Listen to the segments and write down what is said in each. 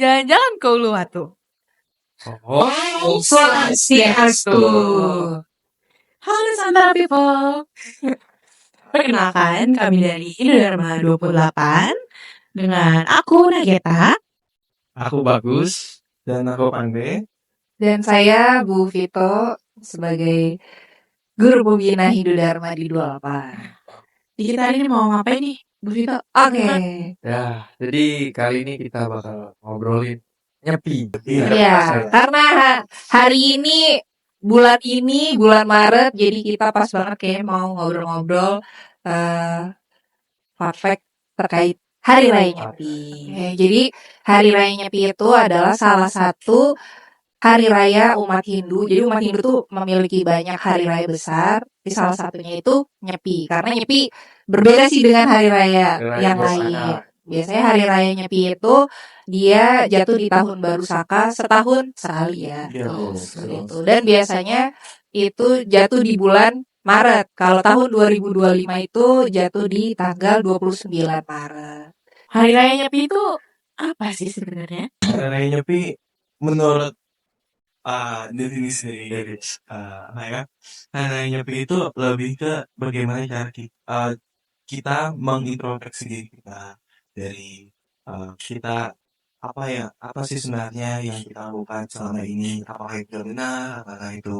jalan-jalan ke Uluwatu. Oh, Swastiastu. Halo Nusantara people. Perkenalkan, kami dari Indodarma 28 dengan aku Nageta. Aku Bagus. Dan aku Pandey. Dan saya Bu Vito sebagai guru pembina Indodarma di 28. Di kita hari ini mau ngapain nih, Bu Vito? Oke. Ya, jadi kali ini kita bakal ngobrolin nyepi. Iya, karena hari ini bulan Maret, jadi kita pas banget kayak mau ngobrol-ngobrol fun fact terkait Hari Raya Nyepi. Oke, jadi Hari Raya Nyepi itu adalah salah satu hari raya umat Hindu. Jadi umat Hindu tuh memiliki banyak hari raya besar. Di salah satunya itu Nyepi. Karena Nyepi berbeda sih dengan hari raya yang lain. Biasanya hari raya Nyepi itu dia jatuh di tahun baru Saka setahun sekali ya. Gitu. Dan biasanya itu jatuh di bulan Maret. Kalau tahun 2025 itu jatuh di tanggal 29 Maret. Hari Raya Nyepi itu apa sih sebenarnya? Hari Raya Nyepi menurut definisi dari Hari Raya Nyepi itu lebih ke bagaimana cara kita mengintrospeksi diri kita dari kita apa sih sebenarnya yang kita lakukan selama ini, apakah itu benar, apakah itu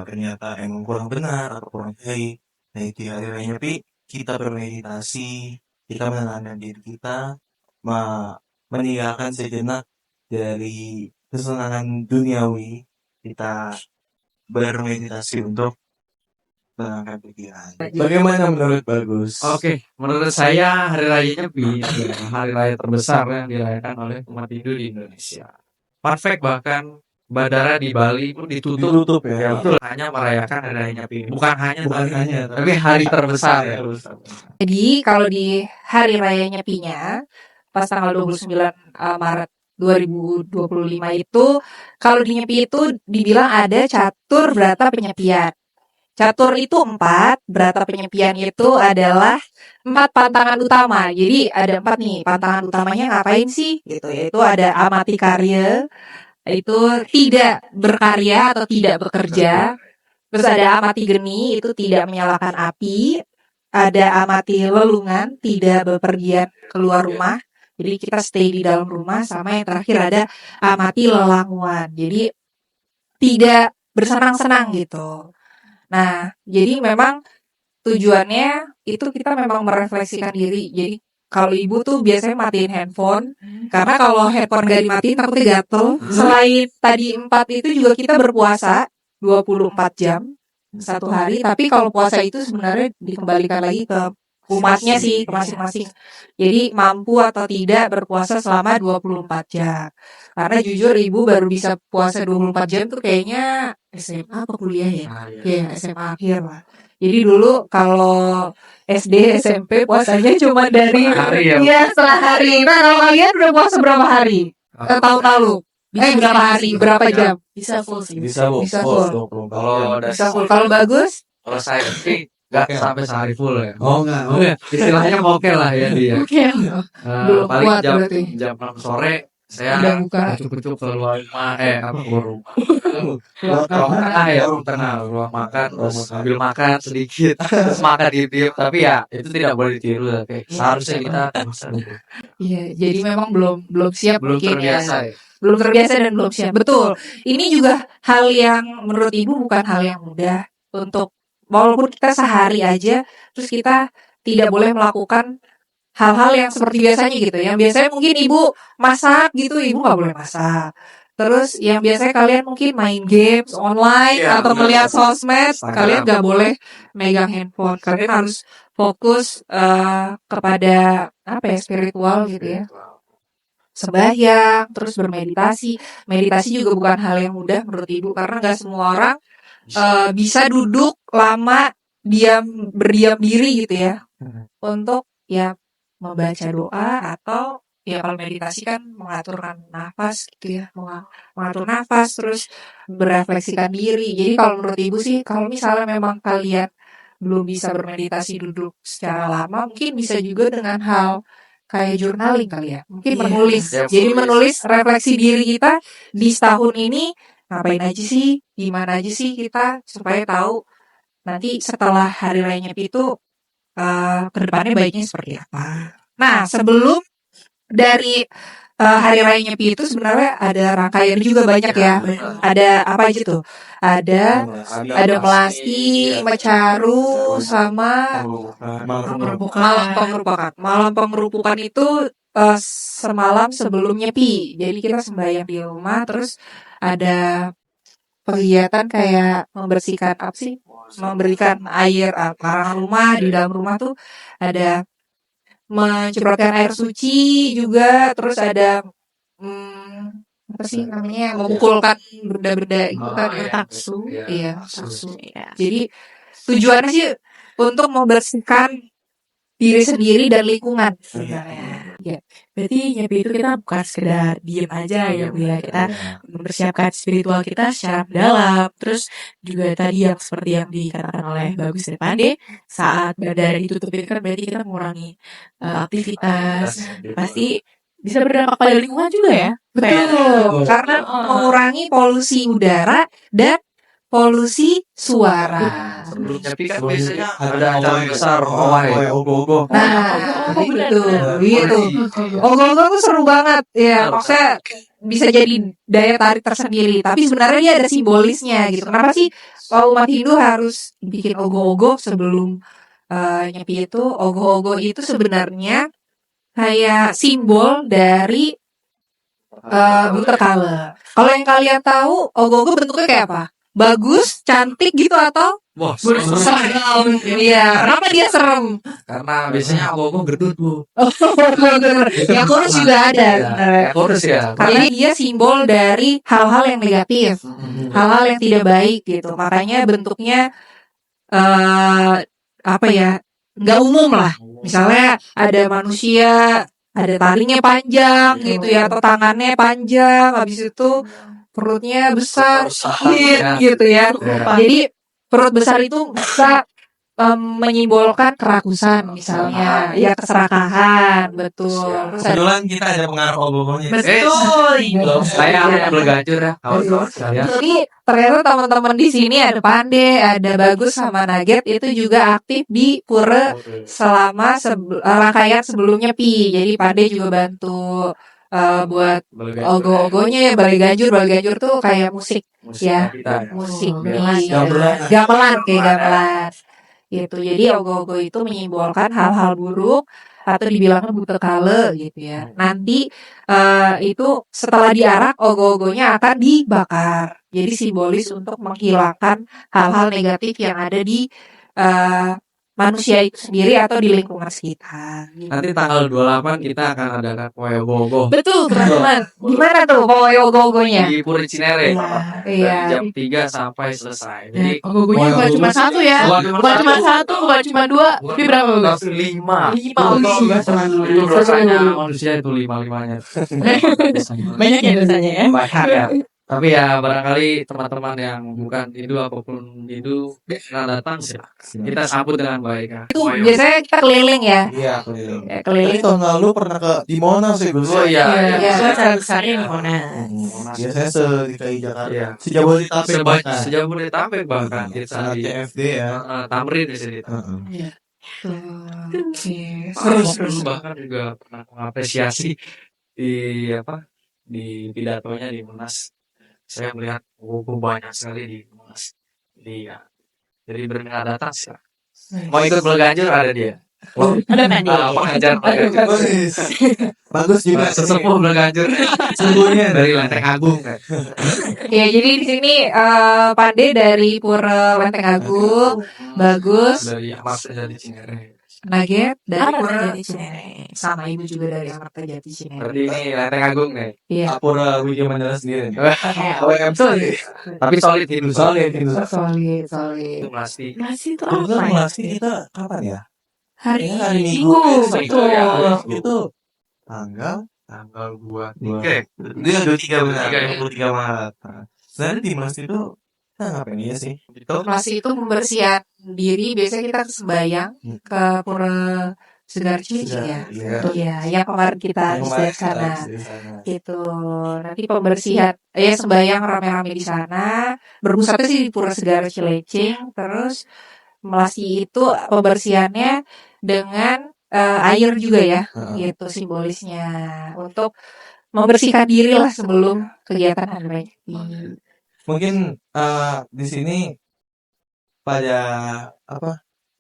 ternyata emang kurang benar atau kurang baik. Nah, di Hari Raya Nyepi kita bermeditasi, kita menenangkan diri kita, meninggalkan sejenak dari kesenangan duniawi, kita bermeditasi untuk menenangkan pikiran. Bagaimana menurut Bagus? Oke, menurut saya Hari Raya Nyepi adalah hari raya terbesar yang dirayakan oleh umat Hindu di Indonesia. Fun fact, bahkan bandara di Bali pun ditutup ya. Betul, hanya merayakan Hari Raya Nyepi. Bukan hanya, tapi hari terbesar ya. Jadi kalau di Hari Raya Nyepinya pas tanggal 29 Maret 2025 itu, kalau di Nyepi itu dibilang ada catur berata penyepian. Catur itu 4, berata penyepian itu adalah 4 pantangan utama. Jadi ada 4 nih, pantangan utamanya ngapain sih? Gitu, yaitu ada amati karya, itu tidak berkarya atau tidak bekerja. Terus ada amati geni, itu tidak menyalakan api. Ada amati lelungan, tidak bepergian keluar rumah. Jadi kita stay di dalam rumah. Sama yang terakhir ada amati lelanguan. Jadi tidak bersenang-senang gitu. Nah, jadi memang tujuannya itu kita memang merefleksikan diri. Jadi kalau ibu tuh biasanya matiin handphone, karena kalau handphone gak dimatiin takutnya gatel. Selain tadi 4 itu juga kita berpuasa 24 jam satu hari. Tapi kalau puasa itu sebenarnya dikembalikan lagi ke umatnya sih, ke masing-masing. Jadi mampu atau tidak berpuasa selama 24 jam. Karena jujur ibu baru bisa puasa 24 jam tuh kayaknya SMA apa kuliah ya? Kayak SMA akhir lah. Jadi dulu kalau SD, SMP puasanya cuma dari setengah hari. Nah, kalau kalian udah puasa berapa hari? Tahun lalu? Berapa hari? Berapa jam? Bisa full sih. Bisa full. Kalau Bagus? Kalau saya sih nggak sampai sehari full ya. Oh enggak. Istilahnya oke lah ya dia. Oke. Paling kuat jam berarti. 6 sore saya Udah buka. cukup keluar rumah keluar makan terus sambil makan sedikit terus makan diem tapi ya itu tidak boleh ditiru seharusnya kita Iya, jadi memang belum siap belum mungkin terbiasa ya. Belum terbiasa dan belum siap. Betul. Ini juga hal yang menurut ibu bukan hal yang mudah untuk walaupun kita sehari aja terus kita tidak boleh melakukan hal-hal yang seperti biasanya gitu. Yang biasanya mungkin ibu masak gitu, ibu nggak boleh masak. Terus yang biasanya kalian mungkin main games online atau melihat sosmed, kalian nggak boleh megang handphone. Kalian harus fokus kepada spiritual gitu ya. Sembahyang, terus bermeditasi. Meditasi juga bukan hal yang mudah menurut ibu karena nggak semua orang bisa duduk lama berdiam diri gitu ya untuk ya membaca doa atau ya kalau meditasi kan mengaturkan nafas gitu ya, mengatur nafas terus berefleksikan diri. Jadi kalau menurut ibu sih kalau misalnya memang kalian belum bisa bermeditasi duduk secara lama, mungkin bisa juga dengan hal kayak journaling kali ya. Mungkin Iya. menulis. Ya, Jadi menulis. menulis refleksi diri kita di setahun ini ngapain aja sih, gimana aja sih kita supaya tahu nanti setelah hari raya Nyepi itu kedepannya baiknya seperti apa. Nah, sebelum dari hari raya Nyepi itu sebenarnya ada rangkaian juga banyak ya. Ada apa aja tuh? Ada melasti, mecaru, sama Pembukaan. Malam pengerupukan itu semalam sebelum Nyepi. Jadi kita sembahyang di rumah, terus ada kegiatan kayak membersihkan apa sih? Memberikan air karangan rumah. Di dalam rumah tuh ada mencemprotkan air suci juga, terus ada apa sih namanya, memukulkan benda-benda itu kan ya. Taksu. Iya, taksu. taksu. Iya. Jadi tujuannya sih untuk membersihkan diri sendiri dan lingkungan sebenarnya. Ya. Berarti Nyepi itu kita bukan sekedar diem aja ya Bu ya. Kita mempersiapkan spiritual kita secara mendalam. Terus juga tadi yang seperti yang dikatakan oleh Bagus dan Pande, saat bandara ditutupin kan berarti kita mengurangi aktivitas. Pasti bisa berdampak pada lingkungan juga ya. Betul, karena mengurangi polusi udara dan polusi suara. Sebelum Nyepi kan Sebelum biasanya Nyepi ada acara besar ogoh-ogoh. Nah, benar, gitu, benar. gitu. Ogoh-ogoh tuh seru banget, ya. Maksudnya bisa jadi daya tarik tersendiri. Tapi sebenarnya dia ada simbolisnya gitu. Kenapa sih umat Hindu harus bikin ogoh-ogoh sebelum Nyepi itu? Ogoh-ogoh itu sebenarnya kayak simbol dari Butekale. Kalau yang kalian tahu, ogoh-ogoh bentuknya kayak apa? Bagus, cantik gitu atau Wah, serem? Iya, kenapa dia serem? karena biasanya ogoh gendut Bu. Yang kurus juga ada. Ya, kurus ya. Karena dia simbol dari hal-hal yang negatif, hal-hal yang tidak baik gitu. Makanya bentuknya apa ya? Nggak umum lah. Misalnya ada manusia, ada talinya panjang gitu ya, atau tangannya panjang, habis itu perutnya besar, gitu ya. Jadi perut besar itu bisa menyimbolkan kerakusan misalnya, ya keserakahan, betul. Terus ada Kebetulan kita ada pengaruh ogoh-ogohnya. Betul. Saya bergajur ya, kawan-kawan sekalian. Jadi ternyata teman-teman di sini ada Pande, ada Bagus sama Nugget itu juga aktif di Pura selama rangkaian sebelumnya Pi. Jadi Pande juga bantu buat ogoh-ogohnya ya, Balai Ganjur. Balai Ganjur tuh kayak musik ya, musik gamelan kayak gamelan gitu. Jadi ogoh-ogoh itu menyimbolkan hal-hal buruk atau dibilangnya butekale gitu ya. Nanti itu setelah diarak ogoh-ogohnya akan dibakar. Jadi simbolis untuk menghilangkan hal-hal negatif yang ada di manusia itu sendiri atau di lingkungan sekitar. Gitu. Nanti tanggal 28 kita akan adakan Poyo Gogo Betul, teman-teman. Gimana tuh pokoknya ogoh-ogohnya? di Puri Cinere. Iya. Dari jam 3 sampai selesai. Jadi Ogoh-ogohnya bukan cuma satu ya. Bukan cuma satu, bukan cuma dua. Tapi berapa Bagus? 5. Lima. Itu dosanya manusia itu 5-5-nya. Banyak ya dosanya ya. Banyak ya. Tapi ya barangkali teman-teman yang bukan Hindu apapun Hindu yang datang kita sambut dengan baik ya. Itu biasanya kita keliling ya. Iya, keliling. Ya, keliling. Tahun lalu pernah ke di Monas ya, Gus. Oh iya. Iya. Besar besarnya di mana? Biasanya se-DKI Jakarta. Iya. Sejabodetabek bahkan. Sejabodetabek bahkan kita Sangat di CFD ya. Tamrin di sini. Oke. Terus bahkan juga pernah mengapresiasi di pidatonya di Monas. Saya melihat buku banyak sekali di Monas. Jadi benar datang sih. Mau ikut Belganjur ada dia. Ada Pande. Pengajar Bagus juga. sesepuh Belganjur. Sungguhnya Dari Lenteng Agung kan. Ya, jadi di sini Pande dari Pura Lenteng Agung, Bagus, Dari Amarta Jati Cinere. Nugget dari Amarta Pura Jati Cinere. sama ibu juga dari Amarta Jati Cinere. Berarti ini Lenteng Agung nih. Iya. Apura Widya Mandala sendiri. Betul. Tapi solid Hindu. Solid Hindu. Solid. Itu pasti. Masih itu Kebetulan apa ya? Melasti kita kapan ya? Hari Ini hari Minggu. Minggu. Betul. Itu tanggal 23. dia 23 benar, 23 ya. 23 Maret. Nah, sebenarnya di Melasti itu kita ngapain ya sih? Masih itu pembersihan diri, biasanya kita sembahyang ke Pura Segar Cilincing ya. Iya. Iya, yang kemarin kita Yang habis kemarin dari sana. habis dari sana. Itu nanti pembersihan, sembahyang rame-rame di sana. Berpusatnya sih di Pura Segar Cilincing. Terus Melasi itu pembersihannya dengan air juga ya, Heeh. gitu simbolisnya untuk membersihkan diri lah sebelum kegiatan Hari Raya Nyepi. Mungkin di sini pada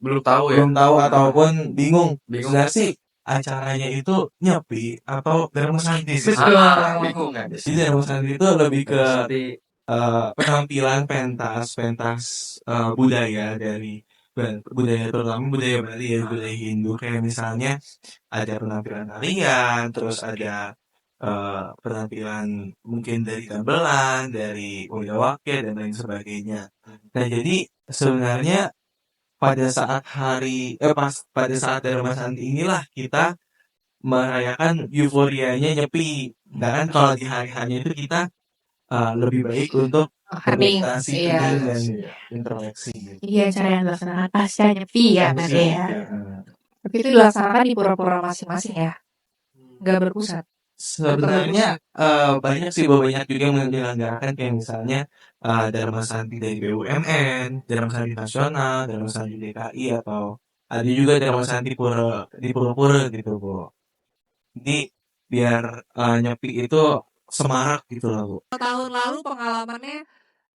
Belum tahu ya. belum tahu ataupun bingung. Bingung. Sebenarnya sih acaranya itu nyepi atau Dharma Santi sih. Bingung kan? Jadi Dharma Santi itu lebih ke Jadi penampilan pentas budaya dari budaya terutama budaya Bali ya, budaya Hindu, kayak misalnya ada penampilan tarian, terus ada penampilan mungkin dari gamelan, dari Wiyawake dan lain sebagainya. Nah, jadi sebenarnya pada saat pada saat Dharma Santi inilah kita merayakan euforianya Nyepi. Dan kalau di hari-harinya itu kita lebih baik untuk Hening, bermeditasi, iya. hening, dan introspeksi gitu. Iya, cara yang dilaksanakan pasca Nyepi ya berarti ya. Tapi itu dilaksanakan di pura-pura masing-masing ya, nggak berpusat. Sebenarnya banyak juga yang menyelenggarakan, kayak misalnya Dharma Santi dari BUMN, Dharma Santi Nasional, Dharma Santi DKI, atau ada juga Dharma Santi di pura-pura gitu, Bu. Jadi biar Nyepi itu semarak gitu lah, Bu. Tahun lalu pengalamannya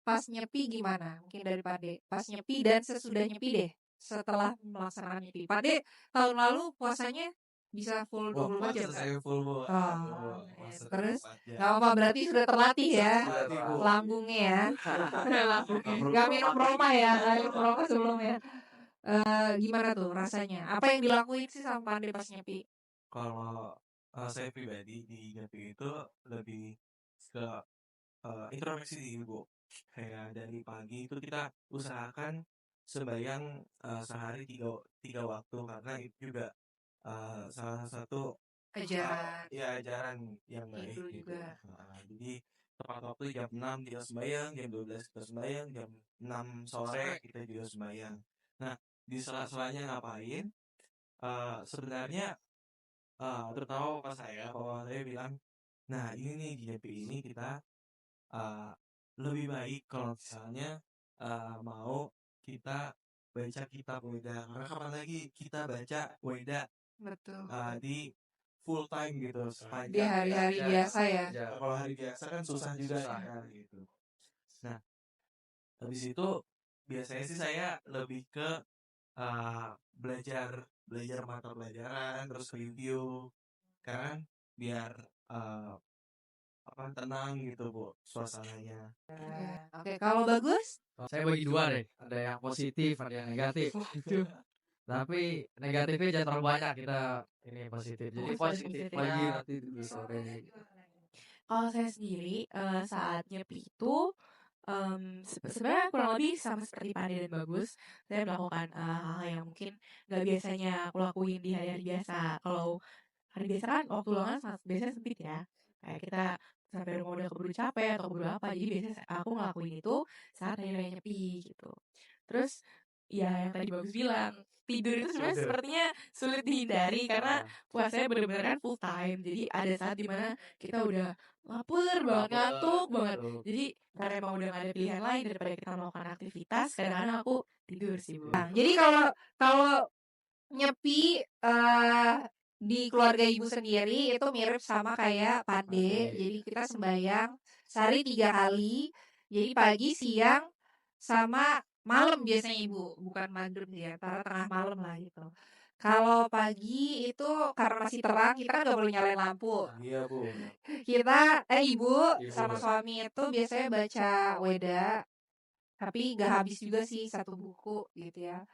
pas Nyepi gimana? Mungkin dari Pade. Pas Nyepi dan sesudah Nyepi deh. Setelah melaksanakan Nyepi. Pade tahun lalu puasanya bisa full 24 jam. Saya full, Bu. Terus nggak apa-apa, berarti sudah terlatih ya lambungnya ya. Nggak minum Roma ya, nggak minum Roma sebelumnya. Gimana tuh rasanya? Apa yang dilakuin sih sama Pade pas Nyepi? Kalau saya pribadi di Nyepi itu lebih ke introspeksi diri, Bu. Kayak dari pagi itu kita usahakan sembahyang sehari tiga waktu, karena itu juga salah satu ajaran yang baik Hindu gitu. juga. Jadi tepat waktu jam 6 kita sembahyang, jam 12 kita sembahyang, jam 6 sore kita juga sembahyang. Nah, di sela-selanya ngapain? Sebenarnya terutama papa saya bilang, nah ini nih di Nyepi ini kita lebih baik kalau misalnya mau kita baca kitab Weda, karena kapan lagi kita baca Weda Betul. di full time gitu Di sepanjang hari-hari biasa ya. Kalau hari biasa kan susah juga kan gitu. Nah, habis itu biasanya sih saya lebih ke belajar mata pelajaran, terus review, kan biar tenang gitu, Bu, suasananya. Oke, kalau bagus? saya bagi dua deh. Ada yang positif, ada yang negatif. Tapi negatifnya jangan terlalu banyak, kita ini positif. Jadi positif lagi nanti di sore. Kalau saya sendiri saat Nyepi itu sebenarnya kurang lebih sama seperti Pande dan Bagus. Saya melakukan hal-hal yang mungkin gak biasanya aku lakuin di hari-hari biasa. Kalau hari biasa kan waktu luangan biasanya sempit ya. Kayak kita sampai rumah udah keburu capek atau keburu apa. Jadi biasanya aku ngelakuin itu saat hari raya Nyepi gitu. Terus ya yang tadi Bagus bilang, tidur itu sebenarnya sepertinya sulit dihindari karena puasanya benar-benar kan full time. Jadi ada saat dimana kita udah lapar banget, ngantuk banget. Jadi karena emang udah gak ada pilihan lain daripada kita melakukan aktivitas, kadang-kadang aku tidur sih, Bu. Jadi kalau Nyepi di keluarga ibu sendiri itu mirip sama kayak Pande. Jadi kita sembahyang sehari 3 kali. Jadi pagi, siang, sama malam biasanya ibu, bukan maghrib ya, tengah malam lah gitu. Kalau pagi itu karena masih terang, kita kan nggak boleh nyalain lampu. Iya, Bu. Kita, ibu sama suami itu biasanya baca Weda, tapi gak habis juga sih satu buku gitu ya.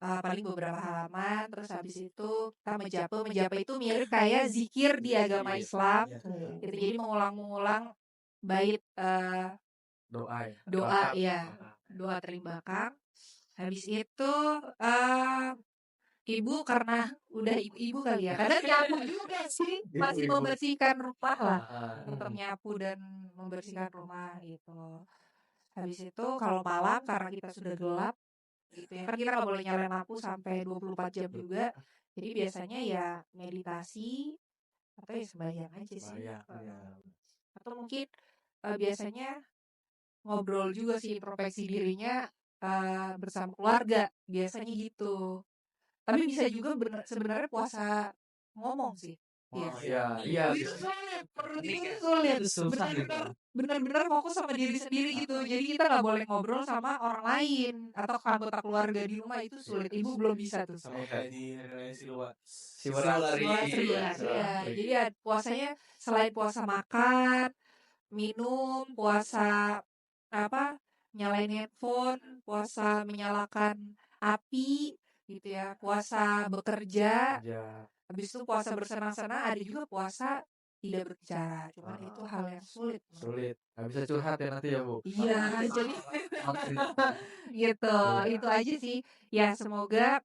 Paling beberapa halaman, terus habis itu kita menjapa itu mirip kayak zikir di agama Islam gitu. Jadi mengulang-ulang bait doa ya, doa terimbakang. Habis itu ibu karena udah ibu kali ya, kadang nyapu juga sih, masih membersihkan rumah lah, tetap nyapu dan membersihkan rumah gitu. Habis itu kalau malam karena kita sudah gelap, gitu ya. Kan kita nggak boleh nyalain lampu sampai 24 jam juga. Jadi biasanya ya meditasi atau ya sembahyang aja sih. Bahaya. Ya. Atau mungkin biasanya ngobrol juga sih, introspeksi dirinya bersama keluarga, biasanya gitu. Tapi bisa juga sebenarnya puasa ngomong sih. Iya. Wah, Iya, iya. Itu sulit, menurut Ini itu kayak sulit. susah gitu. Benar-benar fokus sama diri sendiri gitu. Jadi kita nggak boleh ngobrol sama orang lain atau anggota keluarga di rumah, itu sulit. Ibu belum bisa tuh. sama kayak di hari raya Siwalari. Siwasri ya. Iya. Jadi ya puasanya selain puasa makan, minum, puasa apa, nyalain handphone, puasa menyalakan api gitu ya, puasa bekerja, Ya. habis itu puasa bersenang-senang, ada juga puasa tidak berbicara. Cuman itu hal yang sulit. Sulit. Nggak bisa curhat ya nanti ya, Bu. Iya, jadi gitu. Iya. Itu aja sih. Ya semoga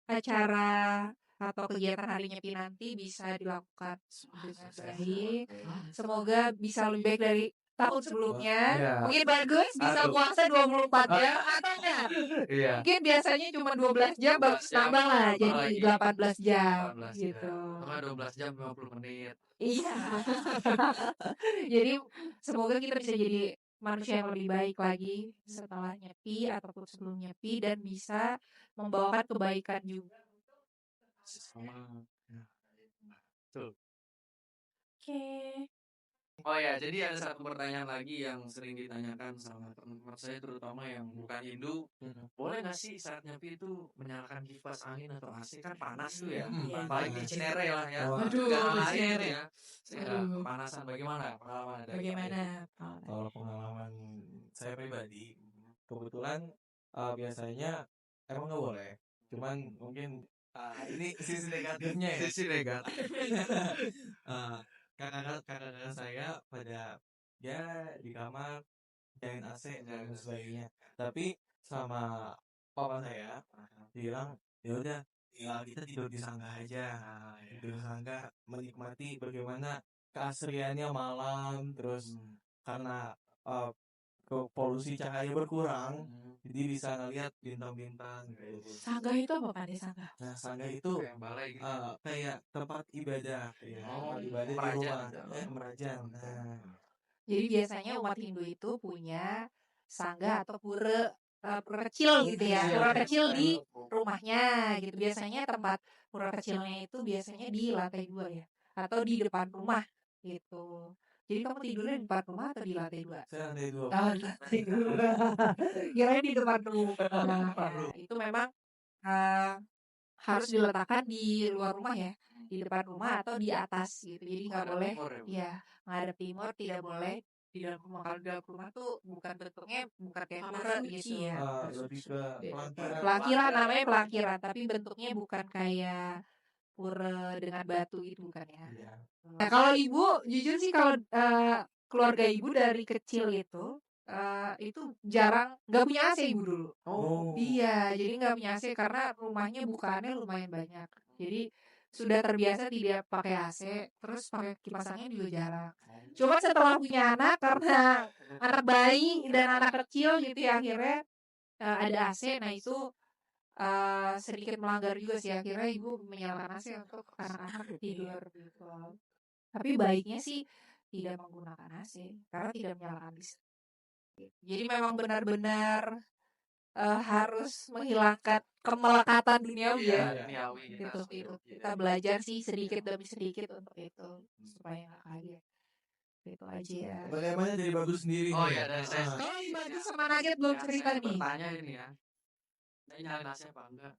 acara atau kegiatan Hari Nyepi nanti bisa dilakukan dengan baik. Semoga bisa lebih baik dari tahun sebelumnya. Iya. Mungkin bagus bisa Aduh. puasa 24 jam atau enggak. Iya. Mungkin biasanya cuma 12 jam, bagus nambah lah jadi 18 jam 18 gitu. Sama 12 jam 50 menit. Iya. Jadi semoga kita bisa jadi manusia yang lebih baik lagi setelah nyepi ataupun sebelum nyepi, dan bisa membawakan kebaikan juga. Sama. Ya. Betul. Oke. Oh ya, jadi ada satu pertanyaan lagi yang sering ditanyakan sama teman-teman saya, terutama yang bukan Hindu. Boleh nggak sih saat nyepi itu menyalakan kipas angin atau AC? Kan panas tuh ya. Iya. Apalagi di Cinere lah ya. Wah. Aduh, Negara lain Cinere. gitu ya. Sehingga Aduh. kepanasan bagaimana pengalaman dari Bagaimana? Kalau pengalaman saya pribadi, kebetulan biasanya emang nggak boleh. Cuman mungkin ini sisi negatifnya ya. Sisi negatif. Kakak-kakak saya pada ya di kamar nyalain AC dan sebagainya. Tapi sama papa saya bilang ya udah, ya kita tidur di sangga aja. Tidur di sangga, menikmati bagaimana keasriannya malam, terus karena polusi cahaya berkurang, jadi bisa ngeliat bintang-bintang gitu. Sangga itu apa, Pak? Sangga? Nah, sangga itu Kayak balai gitu. kayak tempat ibadah ya. Oh, Tempat ibadah di merajan. rumah. Merajan. Nah, Jadi biasanya umat Hindu itu punya sangga atau pura kecil gitu ya, pura kecil di rumahnya gitu. Biasanya tempat pura kecilnya itu biasanya di lantai 2 ya, atau di depan rumah gitu. Jadi kamu tidurnya di depan rumah atau di lantai 2? saya lantai 2. Oh, di lantai 2. Kirain di depan rumah. Ya, itu memang harus diletakkan di luar rumah ya, di depan rumah atau di atas gitu. Jadi nggak boleh ya menghadap timur, tidak boleh di dalam rumah. Kalau di dalam rumah tuh bukan bentuknya bukan kayak Kamar pura suci gitu ya. Lebih ke pelanggaran. Pelankiran, namanya pelankiran, tapi bentuknya bukan kayak pura dengan batu itu, bukan ya. Iya. Nah, kalau ibu, jujur sih kalau keluarga ibu dari kecil itu jarang nggak punya AC ibu dulu. Oh. Iya, jadi nggak punya AC karena rumahnya bukaannya lumayan banyak. Jadi sudah terbiasa tidak pakai AC, terus pakai kipas angin juga jarang. Cuma setelah punya anak, karena anak bayi dan anak kecil gitu ya, akhirnya ada AC. Nah itu sedikit melanggar juga sih, akhirnya ibu menyalakan AC untuk anak-anak tidur gitu. Tapi baiknya sih tidak menggunakan AC karena tidak menyalakan listrik. Jadi memang benar-benar harus menghilangkan kemelekatan duniawi ya. Duniawi Gitu, itu. Kita belajar sih sedikit demi sedikit untuk itu supaya nggak kaget. Itu aja ya. Bagaimana dari bagus sendiri? Oh nih? ya, dari saya Ah, Kalau Bagus sama Nugget belum cerita saya nih. bertanya ini ya. Saya nyalain AC apa enggak?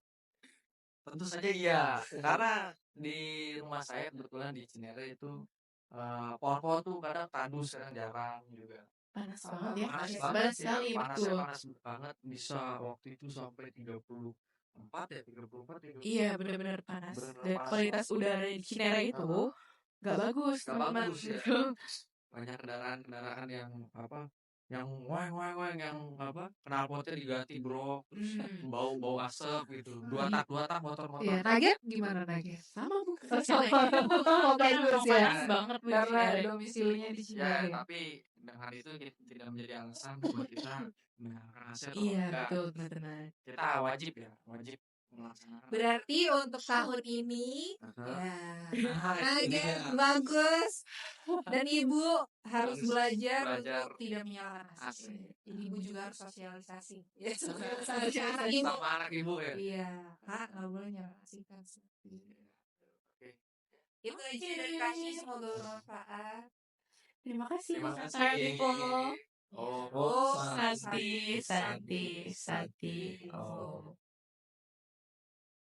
Tentu saja iya. Karena di rumah saya kebetulan di Cinere itu pohon-pohon tuh kadang tandus, kadang jarang juga. Panas banget ya. Panas Panas banget banget ya. sekali, Panasnya betul. panas banget, bisa waktu itu sampai 34 ya, 34 ya. Iya, benar-benar panas. Benar-benar Dan panas. kualitas udara di Cinere itu nggak bagus, Nggak teman-teman. bagus ya. Banyak kendaraan-kendaraan yang yang weng yang apa knalpotnya diganti bro, terus bau asap gitu, dua tak motor-motor. Iya, Nugget gimana Nugget? Sama bu. Oh, kayak Memang gitu ya. fans banget bu di Karena Cinere. domisilinya di Ya Cinere. tapi dengan itu tidak menjadi alasan buat kita menyalakan AC atau Iya enggak. betul benar. Kita wajib melaksanakan. Berarti untuk tahun ini ya Nugget Iya. bagus dan ibu harus belajar belajar untuk tidak menyalakan AC. AC. Jadi ibu juga harus sosialisasi. Ya, sosialisasi anak ibu. Sama anak ibu ya. Iya, Kak, nggak boleh nyalakan AC kan. Oke. Itu aja dari kami, semoga bermanfaat. Terima kasih. Terima Saya kasih. Dipo. Oh, Santi. Oh.